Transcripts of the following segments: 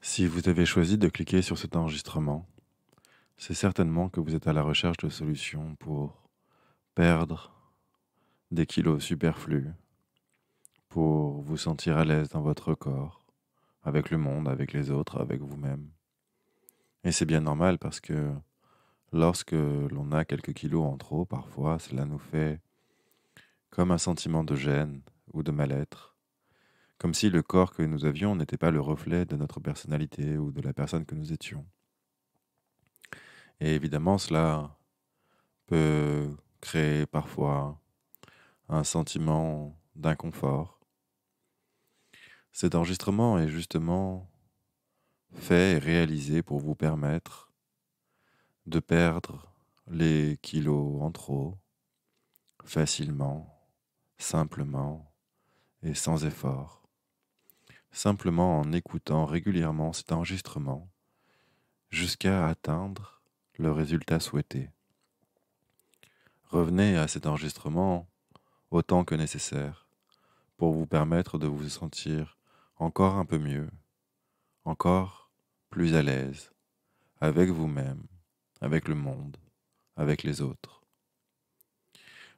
Si vous avez choisi de cliquer sur cet enregistrement, c'est certainement que vous êtes à la recherche de solutions pour perdre des kilos superflus, pour vous sentir à l'aise dans votre corps, avec le monde, avec les autres, avec vous-même. Et c'est bien normal parce que lorsque l'on a quelques kilos en trop, parfois cela nous fait comme un sentiment de gêne ou de mal-être, comme si le corps que nous avions n'était pas le reflet de notre personnalité ou de la personne que nous étions. Et évidemment, cela peut créer parfois un sentiment d'inconfort. Cet enregistrement est justement fait et réalisé pour vous permettre de perdre les kilos en trop facilement, simplement et sans effort. Simplement en écoutant régulièrement cet enregistrement jusqu'à atteindre le résultat souhaité. Revenez à cet enregistrement autant que nécessaire pour vous permettre de vous sentir encore un peu mieux, encore plus à l'aise avec vous-même, avec le monde, avec les autres.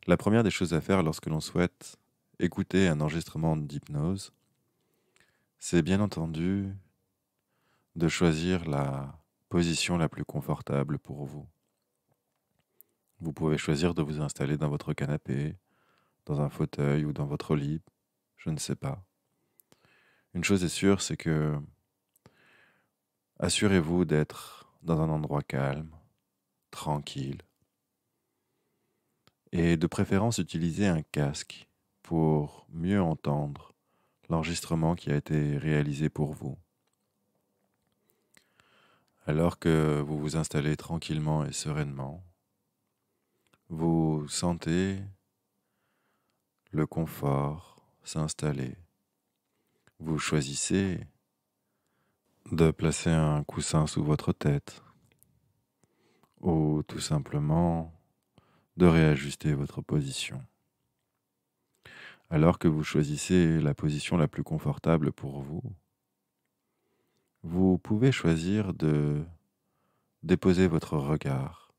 La première des choses à faire lorsque l'on souhaite écouter un enregistrement d'hypnose, c'est bien entendu de choisir la position la plus confortable pour vous. Vous pouvez choisir de vous installer dans votre canapé, dans un fauteuil ou dans votre lit, je ne sais pas. Une chose est sûre, c'est que assurez-vous d'être dans un endroit calme, tranquille, et de préférence utiliser un casque pour mieux entendre l'enregistrement qui a été réalisé pour vous. Alors que vous vous installez tranquillement et sereinement, vous sentez le confort s'installer. Vous choisissez de placer un coussin sous votre tête ou tout simplement de réajuster votre position. Alors que vous choisissez la position la plus confortable pour vous, vous pouvez choisir de déposer votre regard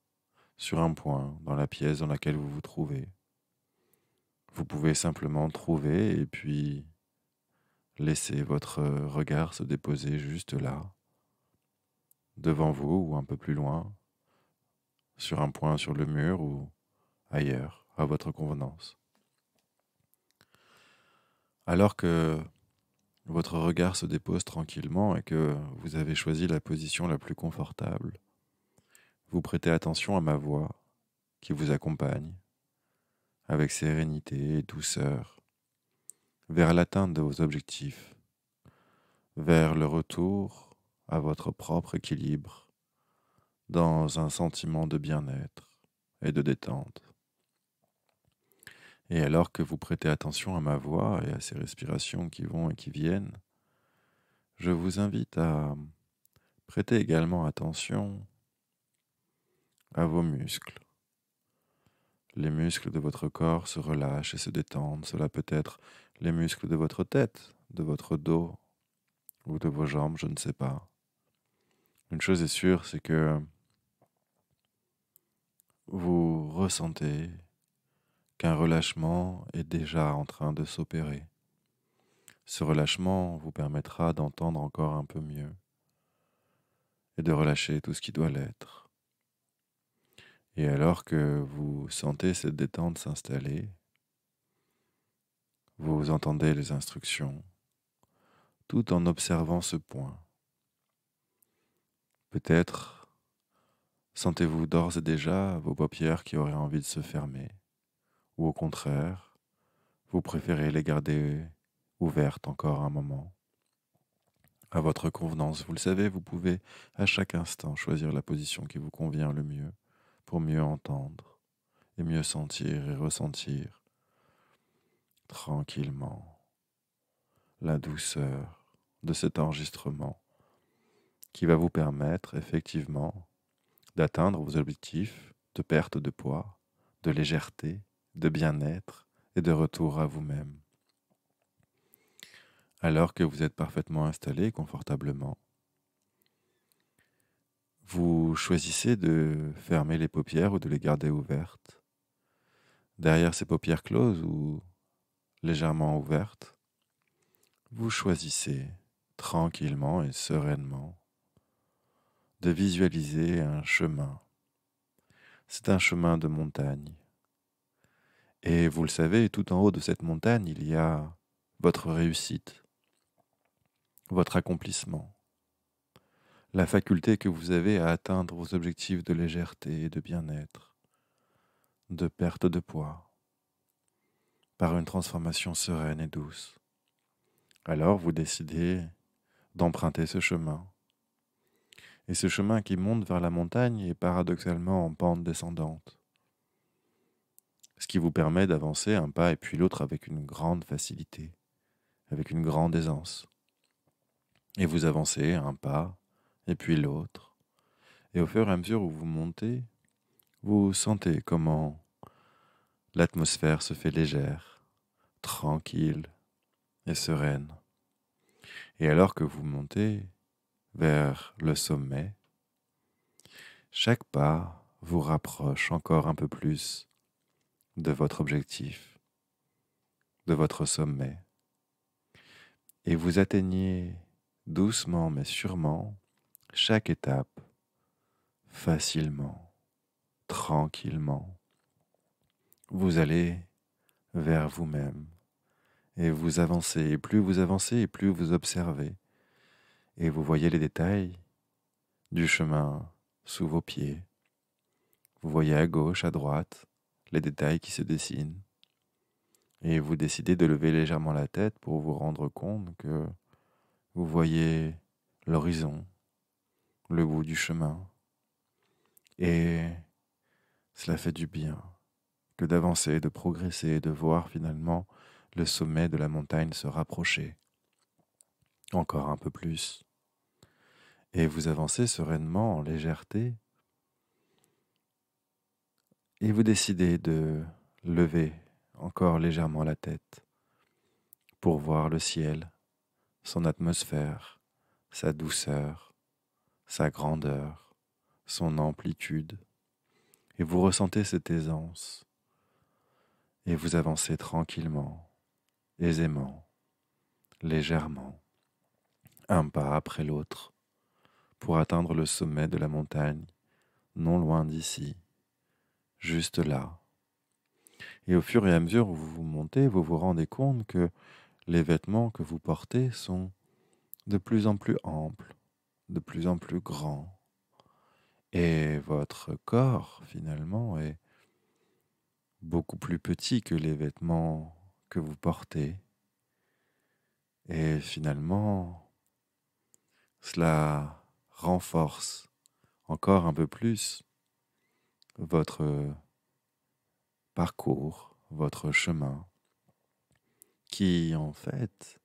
sur un point dans la pièce dans laquelle vous vous trouvez. Vous pouvez simplement trouver et puis laisser votre regard se déposer juste là, devant vous ou un peu plus loin, sur un point sur le mur ou ailleurs, à votre convenance. Alors que votre regard se dépose tranquillement et que vous avez choisi la position la plus confortable, vous prêtez attention à ma voix qui vous accompagne avec sérénité et douceur vers l'atteinte de vos objectifs, vers le retour à votre propre équilibre dans un sentiment de bien-être et de détente. Et alors que vous prêtez attention à ma voix et à ces respirations qui vont et qui viennent, je vous invite à prêter également attention à vos muscles. Les muscles de votre corps se relâchent et se détendent. Cela peut être les muscles de votre tête, de votre dos ou de vos jambes, je ne sais pas. Une chose est sûre, c'est que vous ressentez qu'un relâchement est déjà en train de s'opérer. Ce relâchement vous permettra d'entendre encore un peu mieux et de relâcher tout ce qui doit l'être. Et alors que vous sentez cette détente s'installer, vous entendez les instructions tout en observant ce point. Peut-être sentez-vous d'ores et déjà vos paupières qui auraient envie de se fermer, ou au contraire, vous préférez les garder ouvertes encore un moment. À votre convenance, vous le savez, vous pouvez à chaque instant choisir la position qui vous convient le mieux pour mieux entendre et mieux sentir et ressentir tranquillement la douceur de cet enregistrement qui va vous permettre effectivement d'atteindre vos objectifs de perte de poids, de légèreté, de bien-être et de retour à vous-même. Alors que vous êtes parfaitement installé confortablement, Vous choisissez de fermer les paupières ou de les garder ouvertes. Derrière ces paupières closes ou légèrement ouvertes, vous choisissez tranquillement et sereinement de visualiser un chemin. C'est un chemin de montagne. Et vous le savez, tout en haut de cette montagne, il y a votre réussite, votre accomplissement, la faculté que vous avez à atteindre vos objectifs de légèreté et de bien-être, de perte de poids, par une transformation sereine et douce. Alors vous décidez d'emprunter ce chemin. Et ce chemin qui monte vers la montagne est paradoxalement en pente descendante, ce qui vous permet d'avancer un pas et puis l'autre avec une grande facilité, avec une grande aisance. Et vous avancez un pas et puis l'autre. Et au fur et à mesure où vous montez, vous sentez comment l'atmosphère se fait légère, tranquille et sereine. Et alors que vous montez vers le sommet, chaque pas vous rapproche encore un peu plus de votre objectif, de votre sommet. Et vous atteignez doucement mais sûrement chaque étape, facilement, tranquillement. Vous allez vers vous-même et vous avancez. Et plus vous avancez et plus vous observez. Et vous voyez les détails du chemin sous vos pieds. Vous voyez à gauche, à droite, les détails qui se dessinent. Et vous décidez de lever légèrement la tête pour vous rendre compte que vous voyez l'horizon, le bout du chemin. Et cela fait du bien que d'avancer, de progresser, de voir finalement le sommet de la montagne se rapprocher encore un peu plus. Et vous avancez sereinement en légèreté et vous décidez de lever encore légèrement la tête pour voir le ciel, son atmosphère, sa douceur, sa grandeur, son amplitude. Et vous ressentez cette aisance et vous avancez tranquillement, aisément, légèrement, un pas après l'autre, pour atteindre le sommet de la montagne, non loin d'ici, juste là. Et au fur et à mesure où vous montez, vous vous rendez compte que les vêtements que vous portez sont de plus en plus amples, de plus en plus grands. Et votre corps, finalement, est beaucoup plus petit que les vêtements que vous portez. Et finalement, cela renforce encore un peu plus votre parcours, votre chemin, qui en fait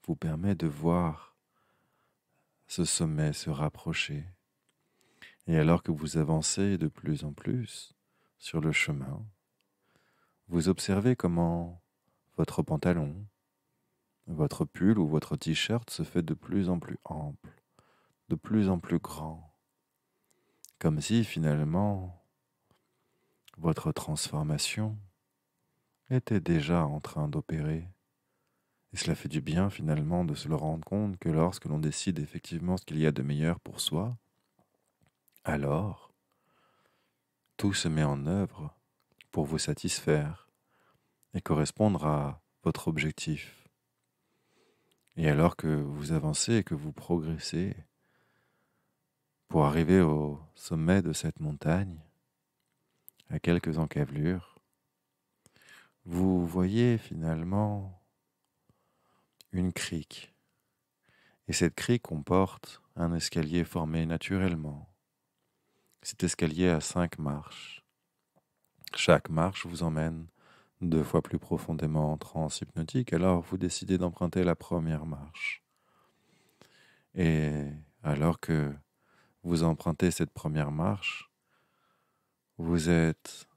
vous permet de voir ce sommet se rapprocher. Et alors que vous avancez de plus en plus sur le chemin, vous observez comment votre pantalon, votre pull ou votre t-shirt se fait de plus en plus ample, de plus en plus grand, comme si finalement votre transformation était déjà en train d'opérer. Et cela fait du bien finalement de se le rendre compte que lorsque l'on décide effectivement ce qu'il y a de meilleur pour soi, alors tout se met en œuvre pour vous satisfaire et correspondre à votre objectif. Et alors que vous avancez et que vous progressez pour arriver au sommet de cette montagne, à quelques encablures, vous voyez finalement une crique. Et cette crique comporte un escalier formé naturellement. Cet escalier a 5 marches. Chaque marche vous emmène 2 fois plus profondément en transe hypnotique, alors vous décidez d'emprunter la première marche. Et alors que vous empruntez cette première marche, vous êtes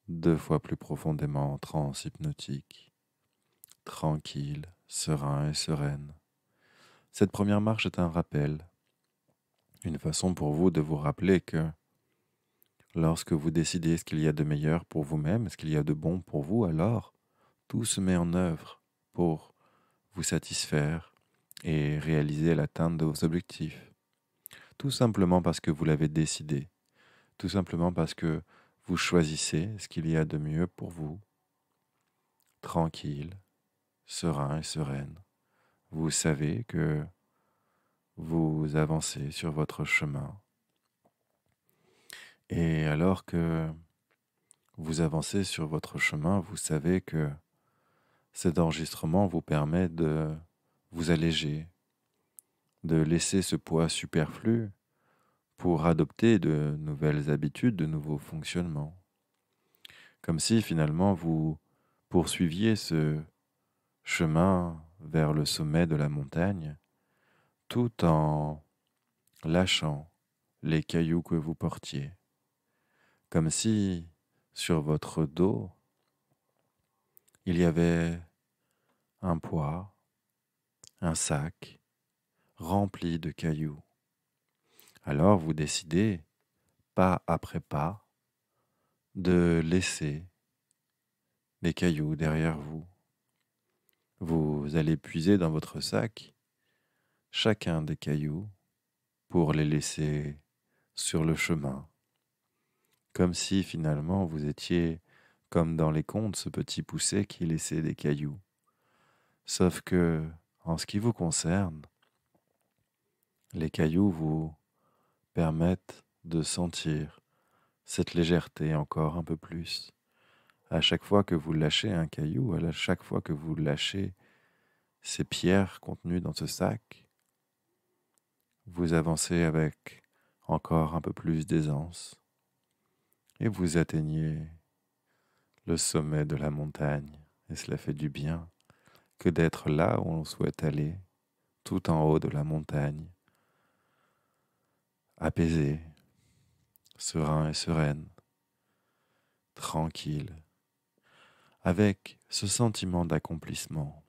2 fois plus profondément en transe hypnotique, tranquille, serein et sereine. Cette première marche est un rappel Une façon pour vous de vous rappeler que lorsque vous décidez ce qu'il y a de meilleur pour vous-même, ce qu'il y a de bon pour vous, alors tout se met en œuvre pour vous satisfaire et réaliser l'atteinte de vos objectifs. Tout simplement parce que vous l'avez décidé, tout simplement parce que vous choisissez ce qu'il y a de mieux pour vous, tranquille, serein et sereine. Vous savez que vous avancez sur votre chemin. Et alors que vous avancez sur votre chemin, vous savez que cet enregistrement vous permet de vous alléger, de laisser ce poids superflu pour adopter de nouvelles habitudes, de nouveaux fonctionnements. Comme si finalement vous poursuiviez ce chemin vers le sommet de la montagne tout en lâchant les cailloux que vous portiez. Comme si sur votre dos, il y avait un poids, un sac rempli de cailloux. Alors vous décidez, pas après pas, de laisser les cailloux derrière vous. Vous allez puiser dans votre sac chacun des cailloux pour les laisser sur le chemin, comme si finalement vous étiez comme dans les contes, ce petit poucet qui laissait des cailloux. Sauf que, en ce qui vous concerne, les cailloux vous permettent de sentir cette légèreté encore un peu plus. À chaque fois que vous lâchez un caillou, à chaque fois que vous lâchez ces pierres contenues dans ce sac, vous avancez avec encore un peu plus d'aisance et vous atteignez le sommet de la montagne. Et cela fait du bien que d'être là où on souhaite aller, tout en haut de la montagne, apaisé, serein et sereine, tranquille, avec ce sentiment d'accomplissement,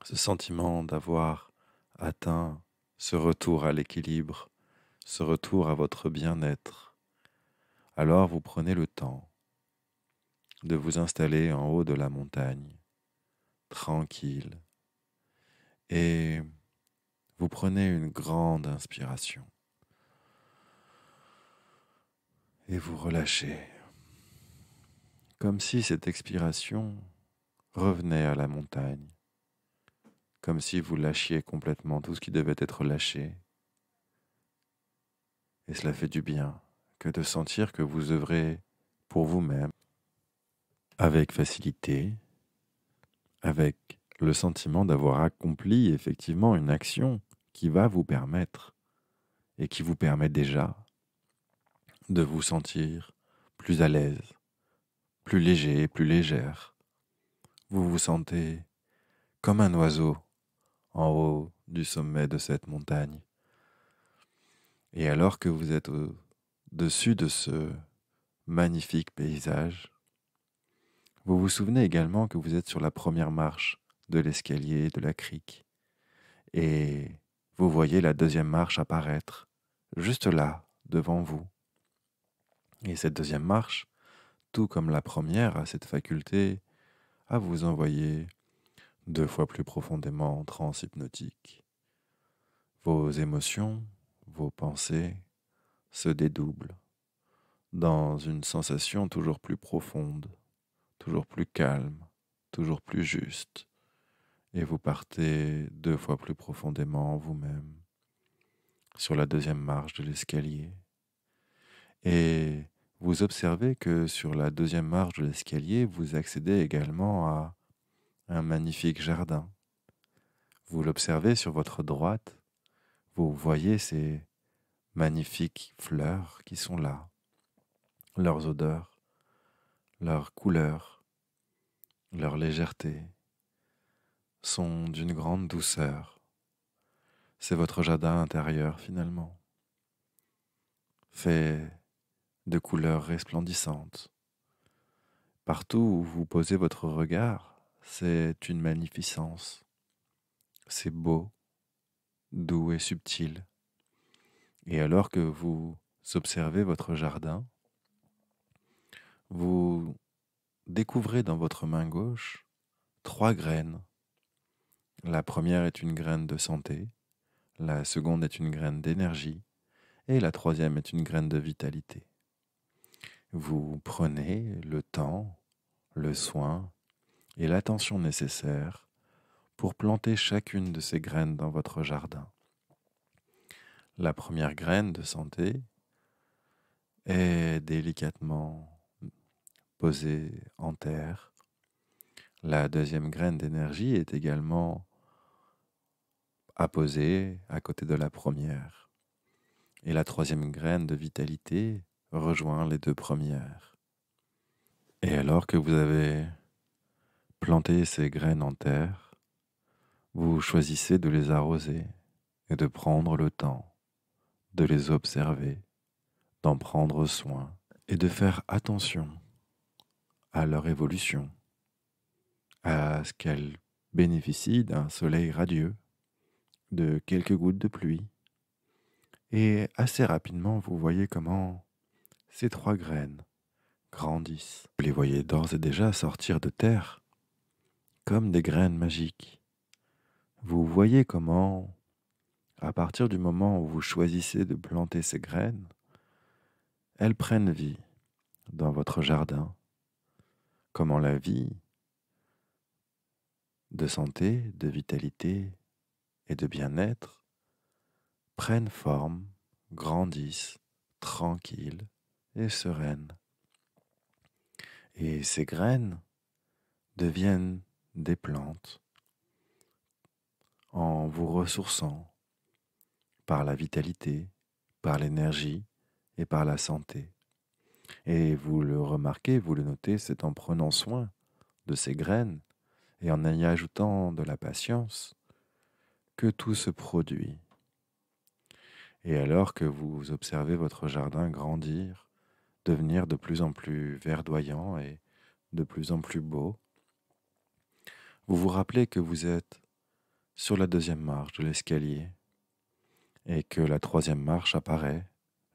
ce sentiment d'avoir atteint ce retour à l'équilibre, ce retour à votre bien-être. Alors vous prenez le temps de vous installer en haut de la montagne, tranquille, et vous prenez une grande inspiration et vous relâchez, comme si cette expiration revenait à la montagne, comme si vous lâchiez complètement tout ce qui devait être lâché. Et cela fait du bien que de sentir que vous œuvrez pour vous-même avec facilité, avec le sentiment d'avoir accompli effectivement une action qui va vous permettre et qui vous permet déjà de vous sentir plus à l'aise, plus léger, plus légère. Vous vous sentez comme un oiseau en haut du sommet de cette montagne. Et alors que vous êtes au-dessus de ce magnifique paysage, vous vous souvenez également que vous êtes sur la première marche de l'escalier de la crique. Et vous voyez la deuxième marche apparaître, juste là, devant vous. Et cette deuxième marche, tout comme la première, a cette faculté à vous envoyer 2 fois plus profondément en transe hypnotique. Vos émotions, vos pensées se dédoublent dans une sensation toujours plus profonde, toujours plus calme, toujours plus juste, et vous partez 2 fois plus profondément en vous-même, sur la deuxième marche de l'escalier. Et vous observez que sur la deuxième marche de l'escalier, vous accédez également à un magnifique jardin. Vous l'observez sur votre droite, vous voyez ces magnifiques fleurs qui sont là, leurs odeurs, leurs couleurs, leur légèreté sont d'une grande douceur. C'est votre jardin intérieur finalement, fait de couleurs resplendissantes. Partout où vous posez votre regard, c'est une magnificence. C'est beau, doux et subtil. Et alors que vous observez votre jardin, vous découvrez dans votre main gauche 3 graines. La première est une graine de santé, la seconde est une graine d'énergie et la troisième est une graine de vitalité. Vous prenez le temps, le soin et l'attention nécessaires pour planter chacune de ces graines dans votre jardin. La première graine de santé est délicatement posée en terre. La deuxième graine d'énergie est également apposée à côté de la première. Et la troisième graine de vitalité rejoint les 2 premières. Et alors que vous avez planté ces graines en terre, vous choisissez de les arroser et de prendre le temps de les observer, d'en prendre soin et de faire attention à leur évolution, à ce qu'elles bénéficient d'un soleil radieux, de quelques gouttes de pluie. Et assez rapidement, vous voyez comment ces 3 graines grandissent. Vous les voyez d'ores et déjà sortir de terre comme des graines magiques. Vous voyez comment, à partir du moment où vous choisissez de planter ces graines, elles prennent vie dans votre jardin. Comment la vie de santé, de vitalité et de bien-être prennent forme, grandissent, tranquilles et sereines. Et ces graines deviennent des plantes en vous ressourçant par la vitalité, par l'énergie et par la santé. Et vous le remarquez, vous le notez, c'est en prenant soin de ces graines et en y ajoutant de la patience que tout se produit. Et alors que vous observez votre jardin grandir, devenir de plus en plus verdoyant et de plus en plus beau, vous vous rappelez que vous êtes sur la 2e marche de l'escalier et que la 3e marche apparaît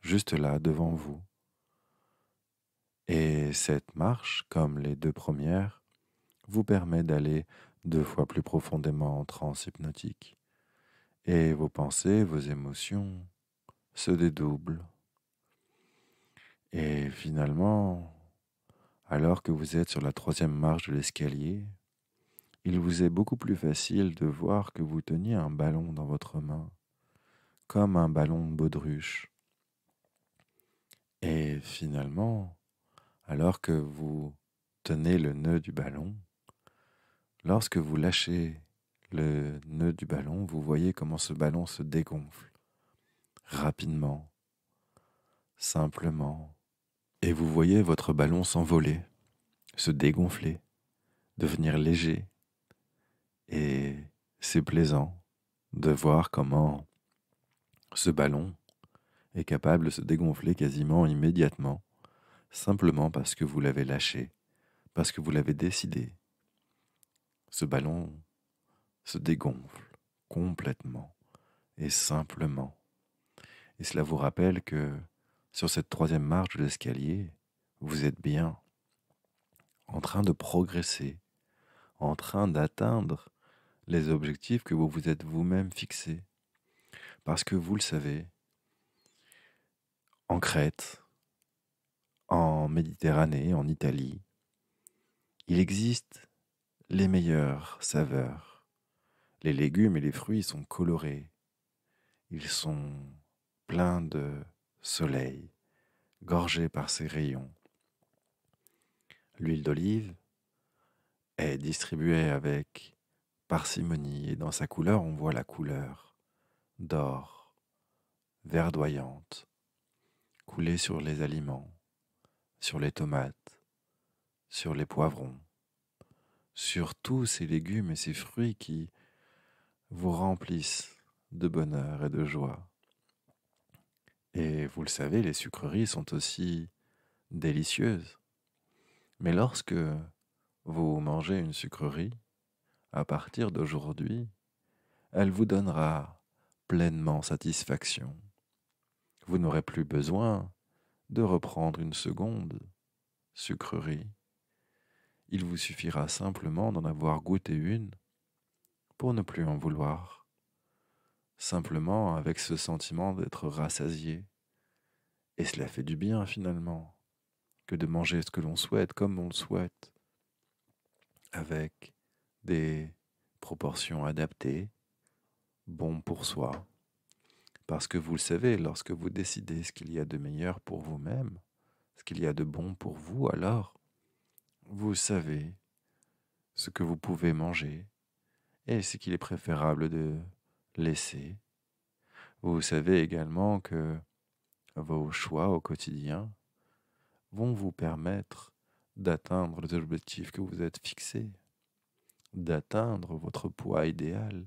juste là devant vous. Et cette marche, comme les 2 premières, vous permet d'aller 2 fois plus profondément en transe hypnotique. Et vos pensées, vos émotions se dédoublent. Et finalement, alors que vous êtes sur la 3e marche de l'escalier, il vous est beaucoup plus facile de voir que vous teniez un ballon dans votre main, comme un ballon de baudruche. Et finalement, alors que vous tenez le nœud du ballon, lorsque vous lâchez le nœud du ballon, vous voyez comment ce ballon se dégonfle rapidement, simplement. Et vous voyez votre ballon s'envoler, se dégonfler, devenir léger. Et c'est plaisant de voir comment ce ballon est capable de se dégonfler quasiment immédiatement, simplement parce que vous l'avez lâché, parce que vous l'avez décidé. Ce ballon se dégonfle complètement et simplement. Et cela vous rappelle que sur cette 3e marche de l'escalier, vous êtes bien en train de progresser, en train d'atteindre les objectifs que vous vous êtes vous-même fixés. Parce que vous le savez, en Crète, en Méditerranée, en Italie, il existe les meilleures saveurs. Les légumes et les fruits sont colorés. Ils sont pleins de soleil, gorgés par ses rayons. L'huile d'olive est distribuée avec parcimonie et dans sa couleur, on voit la couleur d'or, verdoyante, couler sur les aliments, sur les tomates, sur les poivrons, sur tous ces légumes et ces fruits qui vous remplissent de bonheur et de joie. Et vous le savez, les sucreries sont aussi délicieuses. Mais lorsque vous mangez une sucrerie, à partir d'aujourd'hui, elle vous donnera pleinement satisfaction. Vous n'aurez plus besoin de reprendre une seconde sucrerie. Il vous suffira simplement d'en avoir goûté une pour ne plus en vouloir, simplement avec ce sentiment d'être rassasié. Et cela fait du bien finalement, que de manger ce que l'on souhaite comme on le souhaite, avec des proportions adaptées, bon pour soi. Parce que vous le savez, lorsque vous décidez ce qu'il y a de meilleur pour vous-même, ce qu'il y a de bon pour vous, alors vous savez ce que vous pouvez manger et ce qu'il est préférable de laisser. Vous savez également que vos choix au quotidien vont vous permettre d'atteindre les objectifs que vous êtes fixés, d'atteindre votre poids idéal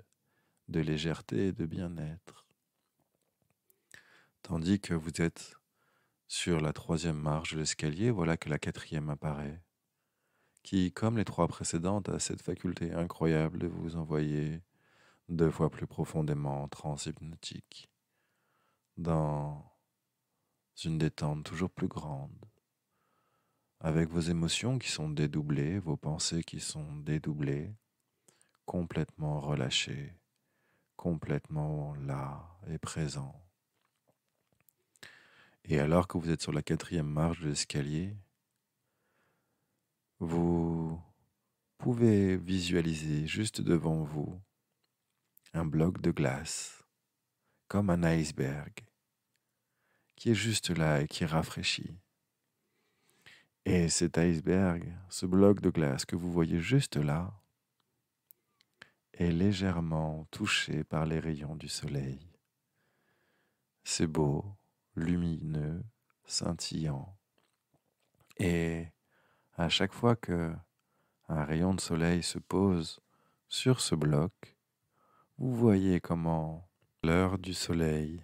de légèreté et de bien-être. Tandis que vous êtes sur la 3e marche de l'escalier, voilà que la 4e apparaît, qui, comme les 3 précédentes, a cette faculté incroyable de vous envoyer 2 fois plus profondément en transe hypnotique, dans une détente toujours plus grande, avec vos émotions qui sont dédoublées, vos pensées qui sont dédoublées, complètement relâchées, complètement là et présent. Et alors que vous êtes sur la 4e marche de l'escalier, vous pouvez visualiser juste devant vous un bloc de glace, comme un iceberg, qui est juste là et qui rafraîchit. Et cet iceberg, ce bloc de glace que vous voyez juste là, est légèrement touché par les rayons du soleil. C'est beau, lumineux, scintillant. Et à chaque fois que un rayon de soleil se pose sur ce bloc, vous voyez comment l'heure du soleil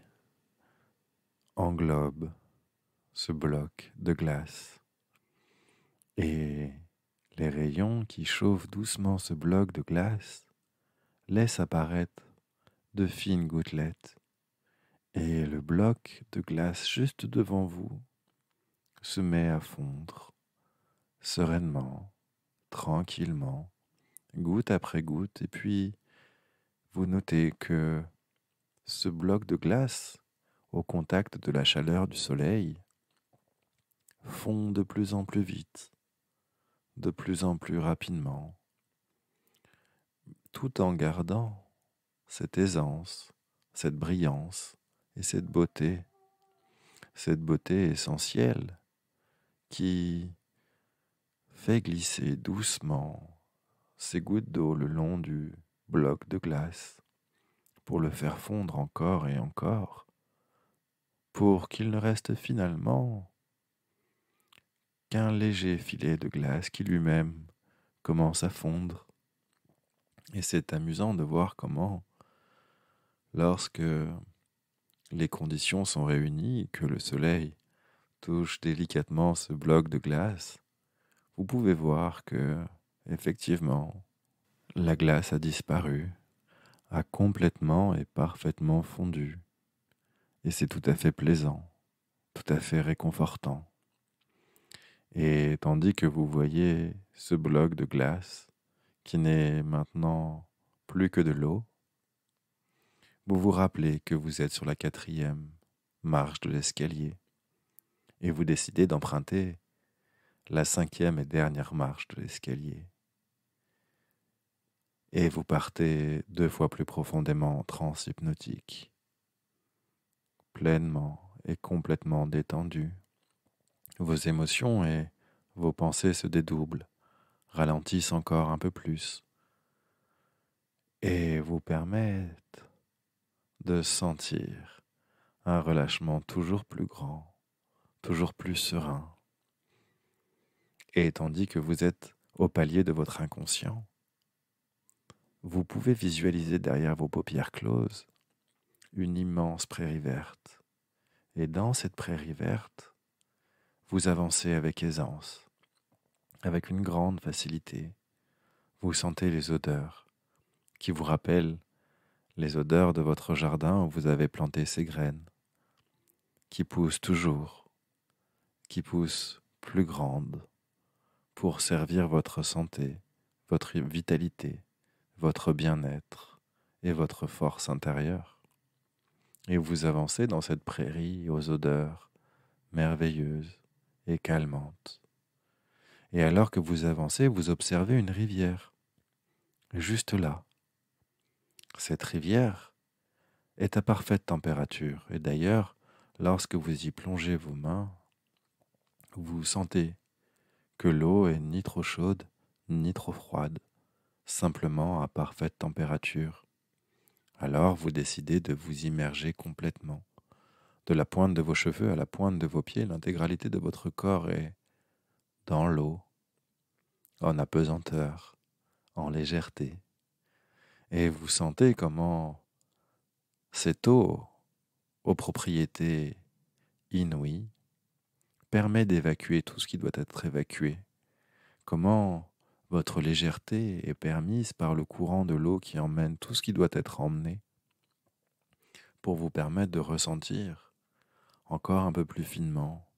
englobe ce bloc de glace. Et les rayons qui chauffent doucement ce bloc de glace laissent apparaître de fines gouttelettes. Et le bloc de glace juste devant vous se met à fondre sereinement, tranquillement, goutte après goutte. Et puis, vous notez que ce bloc de glace, au contact de la chaleur du soleil, fond de plus en plus vite, de plus en plus rapidement, tout en gardant cette aisance, cette brillance et cette beauté essentielle qui fait glisser doucement ces gouttes d'eau le long du bloc de glace pour le faire fondre encore et encore, pour qu'il ne reste finalement qu'un léger filet de glace qui lui-même commence à fondre. Et c'est amusant de voir comment, lorsque les conditions sont réunies, que le soleil touche délicatement ce bloc de glace, vous pouvez voir que, effectivement, la glace a disparu, a complètement et parfaitement fondu. Et c'est tout à fait plaisant, tout à fait réconfortant. Et tandis que vous voyez ce bloc de glace, qui n'est maintenant plus que de l'eau, vous vous rappelez que vous êtes sur la 4e marche de l'escalier et vous décidez d'emprunter la 5e et dernière marche de l'escalier. Et vous partez 2 fois plus profondément en transe hypnotique, pleinement et complètement détendu. Vos émotions et vos pensées se dédoublent, ralentissent encore un peu plus et vous permettent de sentir un relâchement toujours plus grand, toujours plus serein. Et tandis que vous êtes au palier de votre inconscient, vous pouvez visualiser derrière vos paupières closes une immense prairie verte. Et dans cette prairie verte, vous avancez avec aisance, avec une grande facilité. Vous sentez les odeurs qui vous rappellent les odeurs de votre jardin où vous avez planté ces graines, qui pousse toujours, qui pousse plus grande pour servir votre santé, votre vitalité, votre bien-être et votre force intérieure. Et vous avancez dans cette prairie aux odeurs merveilleuses et calmantes. Et alors que vous avancez, vous observez une rivière, juste là. Cette rivière est à parfaite température. Et d'ailleurs, lorsque vous y plongez vos mains, vous sentez que l'eau est ni trop chaude, ni trop froide, simplement à parfaite température. Alors vous décidez de vous immerger complètement. De la pointe de vos cheveux à la pointe de vos pieds, l'intégralité de votre corps est dans l'eau, en apesanteur, en légèreté. Et vous sentez comment cette eau, aux propriétés inouïes, permet d'évacuer tout ce qui doit être évacué. Comment votre légèreté est permise par le courant de l'eau qui emmène tout ce qui doit être emmené pour vous permettre de ressentir encore un peu plus finement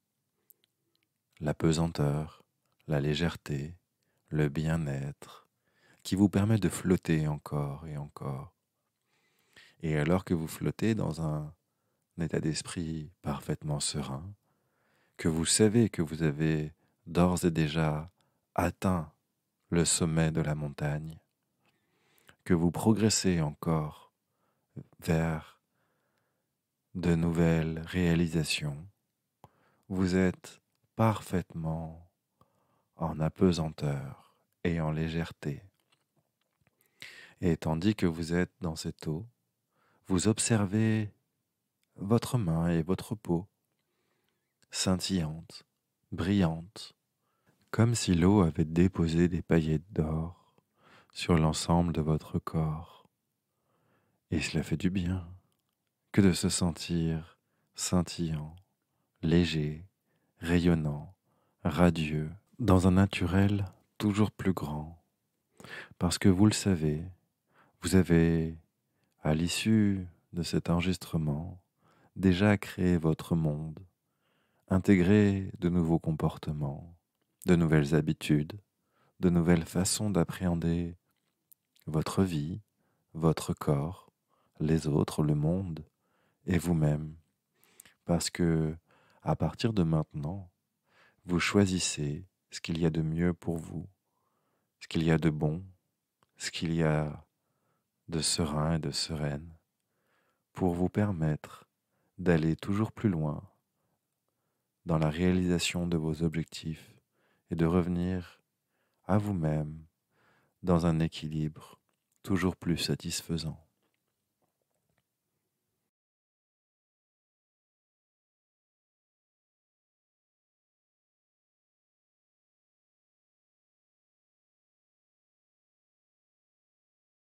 la pesanteur, la légèreté, le bien-être qui vous permet de flotter encore et encore. Et alors que vous flottez dans un état d'esprit parfaitement serein, que vous savez que vous avez d'ores et déjà atteint le sommet de la montagne, que vous progressez encore vers de nouvelles réalisations, vous êtes parfaitement en apesanteur et en légèreté. Et tandis que vous êtes dans cette eau, vous observez votre main et votre peau scintillante, brillante, comme si l'eau avait déposé des paillettes d'or sur l'ensemble de votre corps. Et cela fait du bien que de se sentir scintillant, léger, rayonnant, radieux, dans un naturel toujours plus grand. Parce que vous le savez, vous avez, à l'issue de cet enregistrement, déjà créé votre monde, intégré de nouveaux comportements, de nouvelles habitudes, de nouvelles façons d'appréhender votre vie, votre corps, les autres, le monde et vous-même. Parce que, à partir de maintenant, vous choisissez ce qu'il y a de mieux pour vous, ce qu'il y a de bon, ce qu'il y a de serein et de sereine, pour vous permettre d'aller toujours plus loin dans la réalisation de vos objectifs et de revenir à vous-même dans un équilibre toujours plus satisfaisant.